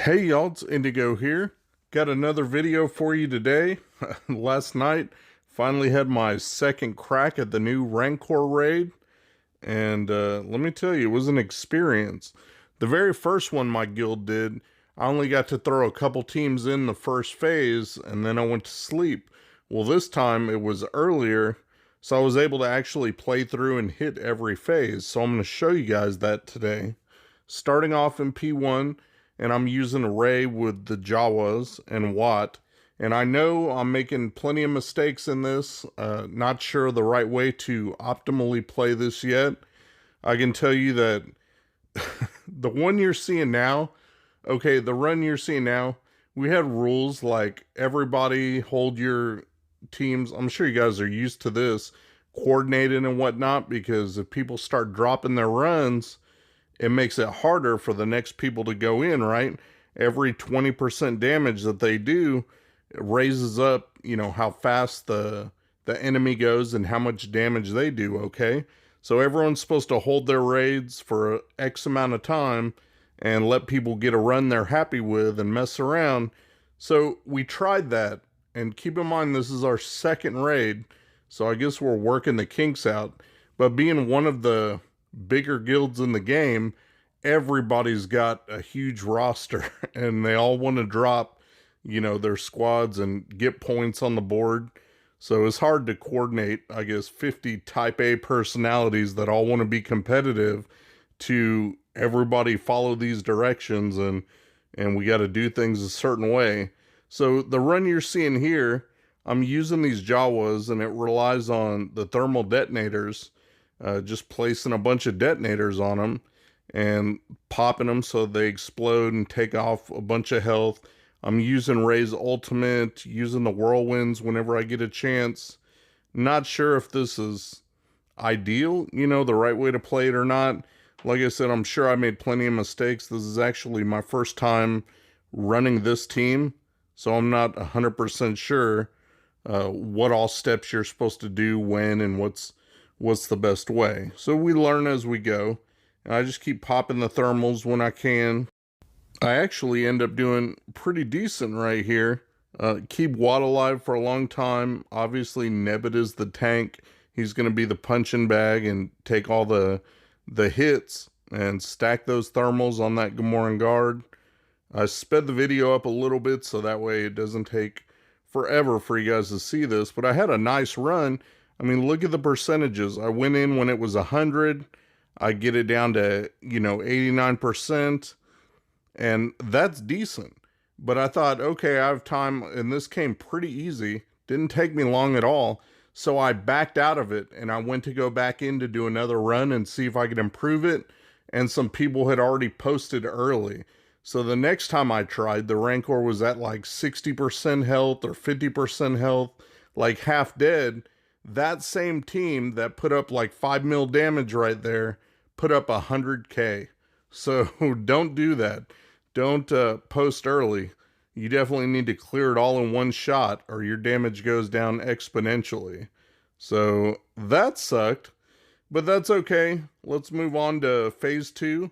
Hey y'all, it's Indigo here. Got another video for you today. Last night, finally had my second crack at the new Rancor raid. And let me tell you, it was an experience. The very first one my guild did, I only got to throw a couple teams in the first phase, and then I went to sleep. Well, this time it was earlier, so I was able to actually play through and hit every phase. So I'm going to show you guys that today. Starting off in P1, and I'm using Ray with the Jawas and Watt. And I know I'm making plenty of mistakes in this. Not sure the right way to optimally play this yet. I can tell you that the one you're seeing now, okay, the run you're seeing now, we had rules like everybody hold your teams. I'm sure you guys are used to this, coordinated and whatnot, because if people start dropping their runs, it makes it harder for the next people to go in, right? Every 20% damage that they do, it raises up, how fast the enemy goes and how much damage they do, okay? So everyone's supposed to hold their raids for X amount of time and let people get a run they're happy with and mess around. So we tried that, and keep in mind this is our second raid, so I guess we're working the kinks out. But being one of the bigger guilds in the game, everybody's got a huge roster and they all want to drop, their squads and get points on the board. So it's hard to coordinate, I guess, 50 type A personalities that all want to be competitive to everybody follow these directions, and we got to do things a certain way. So the run you're seeing here, I'm using these Jawas, and it relies on the thermal detonators. Just placing a bunch of detonators on them and popping them so they explode and take off a bunch of health. I'm using Ray's ultimate, using the whirlwinds whenever I get a chance. Not sure if this is ideal, the right way to play it or not. Like I said, I'm sure I made plenty of mistakes. This is actually my first time running this team, so I'm not 100% sure what all steps you're supposed to do when and what's the best way. So we learn as we go, and I just keep popping the thermals when I can. I actually end up doing pretty decent right here. Keep Watt alive for a long time. Obviously Nebit is the tank. He's going to be the punching bag and take all the hits and stack those thermals on that Gamoran guard. I sped the video up a little bit so that way it doesn't take forever for you guys to see this, but I had a nice run. I mean, look at the percentages. I went in when it was 100. I get it down to, 89%. And that's decent. But I thought, okay, I have time. And this came pretty easy. Didn't take me long at all. So I backed out of it. And I went to go back in to do another run and see if I could improve it. And some people had already posted early. So the next time I tried, the Rancor was at like 60% health or 50% health, like half dead. That same team that put up like 5 mil damage right there put up 100k. So don't do that. Don't post early. You definitely need to clear it all in one shot or your damage goes down exponentially. So that sucked, but that's okay. Let's move on to phase 2.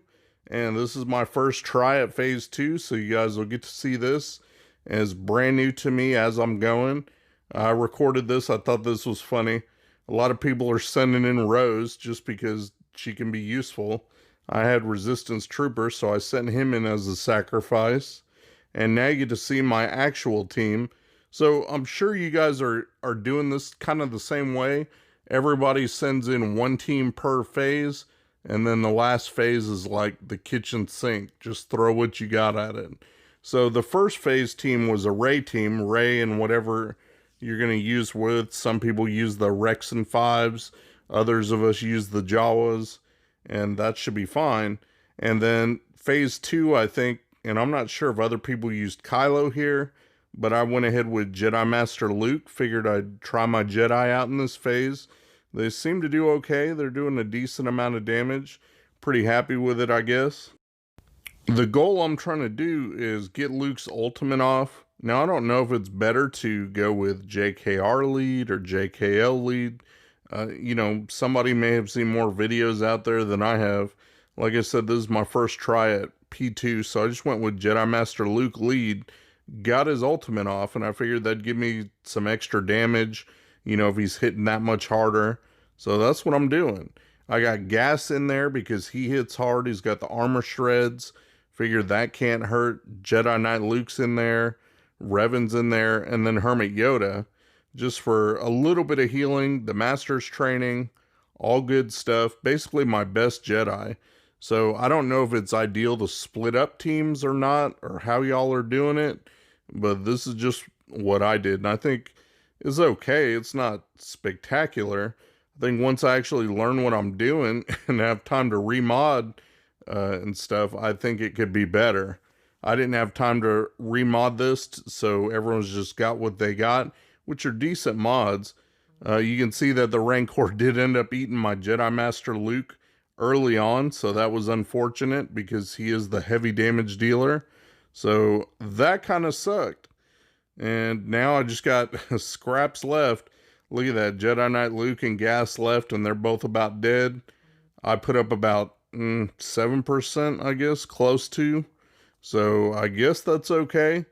And this is my first try at phase 2, so you guys will get to see this as brand new to me as I'm going. I recorded this. I thought this was funny. A lot of people are sending in Rose just because she can be useful. I had Resistance Trooper, so I sent him in as a sacrifice. And now you get to see my actual team. So I'm sure you guys are doing this kind of the same way. Everybody sends in one team per phase, and then the last phase is like the kitchen sink. Just throw what you got at it. So the first phase team was a Ray team, Ray and whatever you're going to use with. Some people use the Rex and 5s. Others of us use the Jawas, and that should be fine. And then phase 2, I think, and I'm not sure if other people used Kylo here, but I went ahead with Jedi Master Luke. Figured I'd try my Jedi out in this phase. They seem to do okay. They're doing a decent amount of damage. Pretty happy with it, I guess. The goal I'm trying to do is get Luke's ultimate off. Now, I don't know if it's better to go with JKR lead or JKL lead. Somebody may have seen more videos out there than I have. Like I said, this is my first try at P2, so I just went with Jedi Master Luke lead, got his ultimate off, and I figured that'd give me some extra damage, you know, if he's hitting that much harder. So that's what I'm doing. I got Gas in there because he hits hard. He's got the armor shreds. Figured that can't hurt. Jedi Knight Luke's in there. Revan's in there. And then Hermit Yoda, just for a little bit of healing. The Master's training. All good stuff. Basically my best Jedi. So I don't know if it's ideal to split up teams or not, or how y'all are doing it, but this is just what I did, and I think it's okay. It's not spectacular. I think once I actually learn what I'm doing and have time to remod and stuff, I think it could be better. I didn't have time to remod this, so everyone's just got what they got, which are decent mods. You can see that the Rancor did end up eating my Jedi Master Luke early on, so that was unfortunate because he is the heavy damage dealer. So that kind of sucked. And now I just got scraps left. Look at that, Jedi Knight Luke and Gas left, and they're both about dead. I put up about 7%, I guess, close to. So I guess that's okay.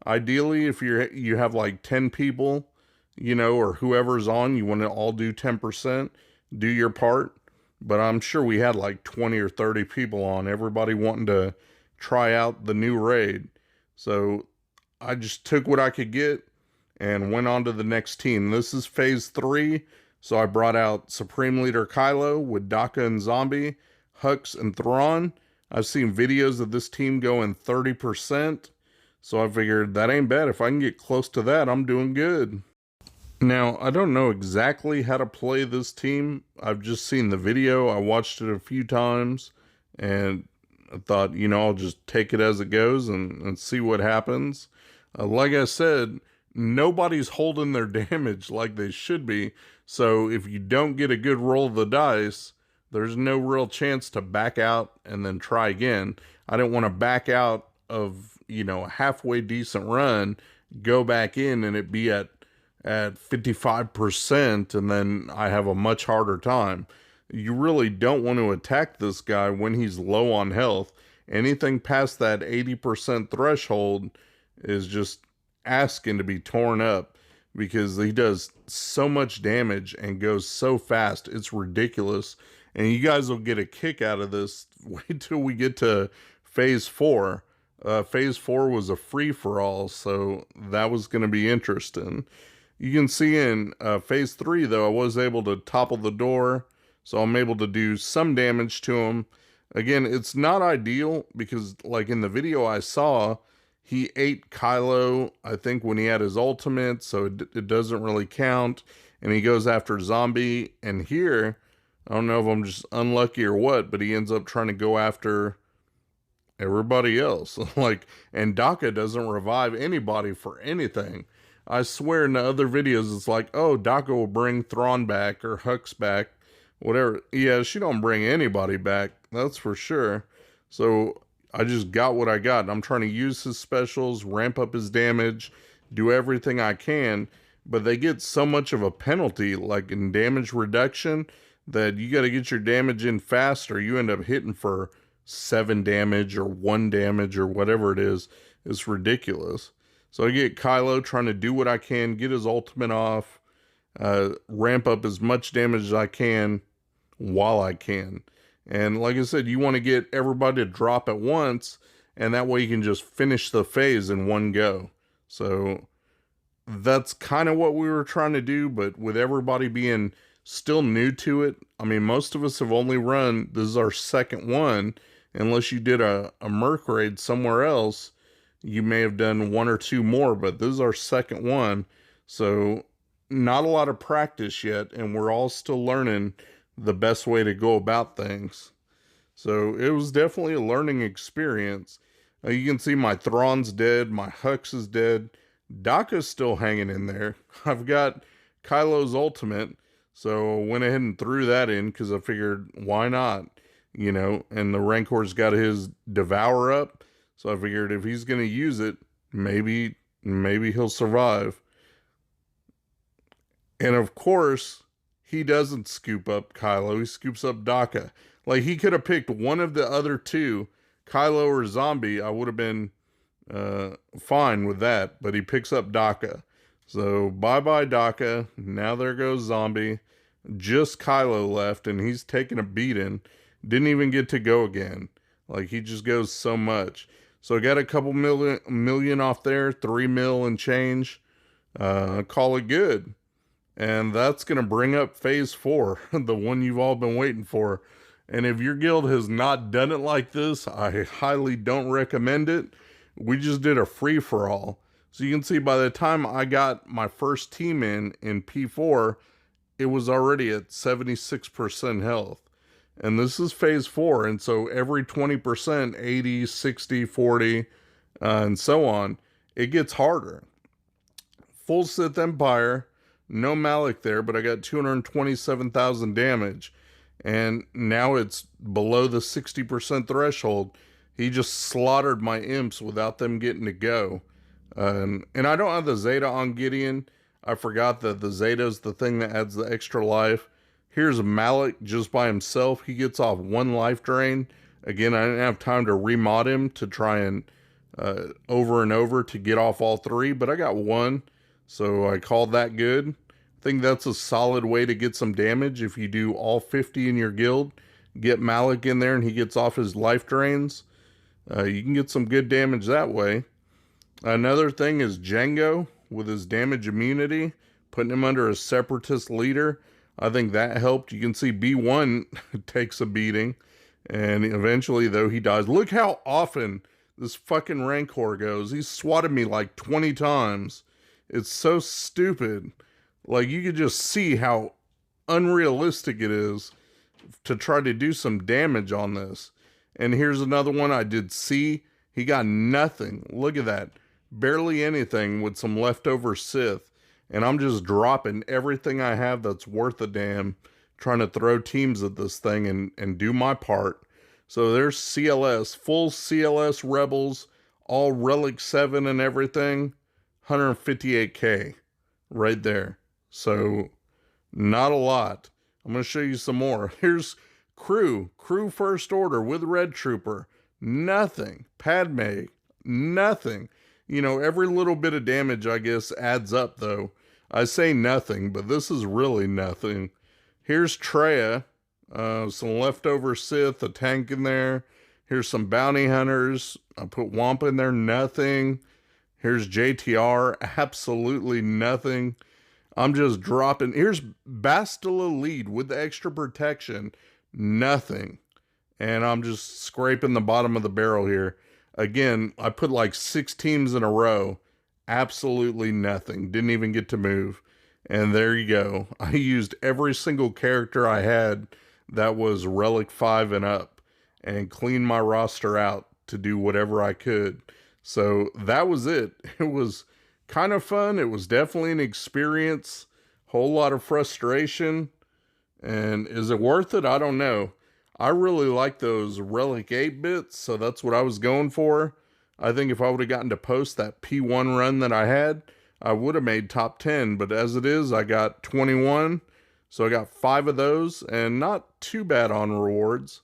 Ideally, if you have like 10 people, you know, or whoever's on, you want to all do 10%, do your part. But I'm sure we had like 20 or 30 people on, everybody wanting to try out the new raid. So I just took what I could get and went on to the next team. This is phase 3. So I brought out Supreme Leader Kylo with Daka and Zombie, Hux and Thrawn. I've seen videos of this team going 30%. So I figured that ain't bad. If I can get close to that, I'm doing good. Now, I don't know exactly how to play this team. I've just seen the video. I watched it a few times, and I thought, you know, I'll just take it as it goes and see what happens. Like I said, nobody's holding their damage like they should be. So if you don't get a good roll of the dice, there's no real chance to back out and then try again. I didn't want to back out of, you know, a halfway decent run, go back in and it be at 55%, and then I have a much harder time. You really don't want to attack this guy when he's low on health. Anything past that 80% threshold is just asking to be torn up, because he does so much damage and goes so fast. It's ridiculous. And you guys will get a kick out of this. Wait till we get to phase 4. Phase 4 was a free-for-all, so that was going to be interesting. You can see in phase 3, though, I was able to topple the door, so I'm able to do some damage to him. Again, it's not ideal because, like in the video I saw, he ate Kylo, I think, when he had his ultimate, so it doesn't really count. And he goes after Zombie, and here, I don't know if I'm just unlucky or what, but he ends up trying to go after everybody else. And Daka doesn't revive anybody for anything. I swear in the other videos, it's like, oh, Daka will bring Thrawn back or Hux back, whatever. Yeah, she don't bring anybody back, that's for sure. So I just got what I got. I'm trying to use his specials, ramp up his damage, do everything I can, but they get so much of a penalty, like in damage reduction, that you got to get your damage in fast or you end up hitting for 7 damage or 1 damage or whatever it is. It's ridiculous. So I get Kylo trying to do what I can, get his ultimate off, ramp up as much damage as I can while I can. And like I said, you want to get everybody to drop at once, and that way you can just finish the phase in one go. So that's kind of what we were trying to do, but with everybody being still new to it, I mean, most of us have only run, this is our second one, unless you did a Merc raid somewhere else. You may have done 1 or 2 more, but this is our second one. So not a lot of practice yet, and we're all still learning the best way to go about things. So it was definitely a learning experience. You can see my Thrawn's dead, my Hux is dead, Daka's still hanging in there. I've got Kylo's ultimate, so went ahead and threw that in because I figured, why not? You know, and the Rancor's got his Devour up. So I figured if he's going to use it, maybe he'll survive. And of course, he doesn't scoop up Kylo. He scoops up Daka. Like, he could have picked one of the other two, Kylo or Zombie, I would have been fine with that, but he picks up Daka. So bye-bye Daka. Now there goes Zombie. Just Kylo left, and he's taking a beating. Didn't even get to go again. Like, he just goes so much. So I got a couple million off there, 3 mil and change. Call it good. And that's going to bring up phase 4, the one you've all been waiting for. And if your guild has not done it like this, I highly don't recommend it. We just did a free-for-all. So you can see by the time I got my first team in P4, it was already at 76% health. And this is phase 4, and so every 20%, 80, 60, 40, and so on, it gets harder. Full Sith Empire, no Malik there, but I got 227,000 damage. And now it's below the 60% threshold. He just slaughtered my imps without them getting to go. And I don't have the Zeta on Gideon. I forgot that the Zeta is the thing that adds the extra life. Here's Malik just by himself. He gets off 1 life drain. Again, I didn't have time to remod him to try and over and over to get off all 3, but I got 1. So I called that good. I think that's a solid way to get some damage. If you do all 50 in your guild, get Malik in there and he gets off his life drains. You can get some good damage that way. Another thing is Django with his damage immunity, putting him under a separatist leader. I think that helped. You can see B1 takes a beating, and eventually, though, he dies. Look how often this fucking Rancor goes. He's swatted me like 20 times. It's so stupid. Like, you could just see how unrealistic it is to try to do some damage on this. And here's another one I did C. He got nothing. Look at that. Barely anything with some leftover Sith. And I'm just dropping everything I have that's worth a damn, trying to throw teams at this thing and do my part. So there's CLS, full CLS Rebels, all Relic 7 and everything, 158k right there. So not a lot. I'm going to show you some more. Here's Crew First Order with Red Trooper, nothing. Padme, nothing. You know, every little bit of damage, I guess, adds up, though. I say nothing, but this is really nothing. Here's Treya, some leftover Sith, a tank in there. Here's some bounty hunters. I put Wampa in there, nothing. Here's JTR, absolutely nothing. I'm just dropping. Here's Bastila lead with the extra protection, nothing. And I'm just scraping the bottom of the barrel here. Again, I put like 6 teams in a row. Absolutely nothing. Didn't even get to move. And there you go. I used every single character I had that was Relic 5 and up. And cleaned my roster out to do whatever I could. So that was it. It was kind of fun. It was definitely an experience. Whole lot of frustration. And is it worth it? I don't know. I really like those Relic 8 bits, so that's what I was going for. I think if I would have gotten to post that P1 run that I had, I would have made top 10. But as it is, I got 21. So I got 5 of those, and not too bad on rewards.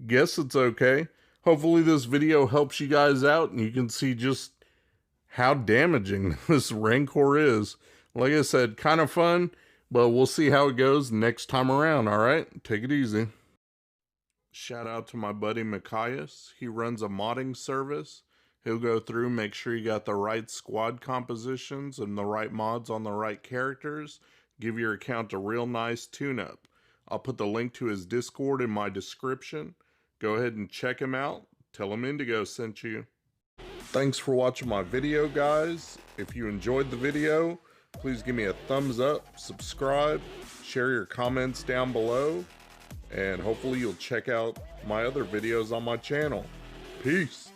Guess it's okay. Hopefully this video helps you guys out, and you can see just how damaging this Rancor is. Like I said, kind of fun, but we'll see how it goes next time around, alright? Take it easy. Shout out to my buddy Mikayas. He runs a modding service. He'll go through, make sure you got the right squad compositions and the right mods on the right characters. Give your account a real nice tune-up. I'll put the link to his Discord in my description. Go ahead and check him out. Tell him Indigo sent you. Thanks for watching my video, guys. If you enjoyed the video, please give me a thumbs up, subscribe, share your comments down below, and hopefully you'll check out my other videos on my channel. Peace.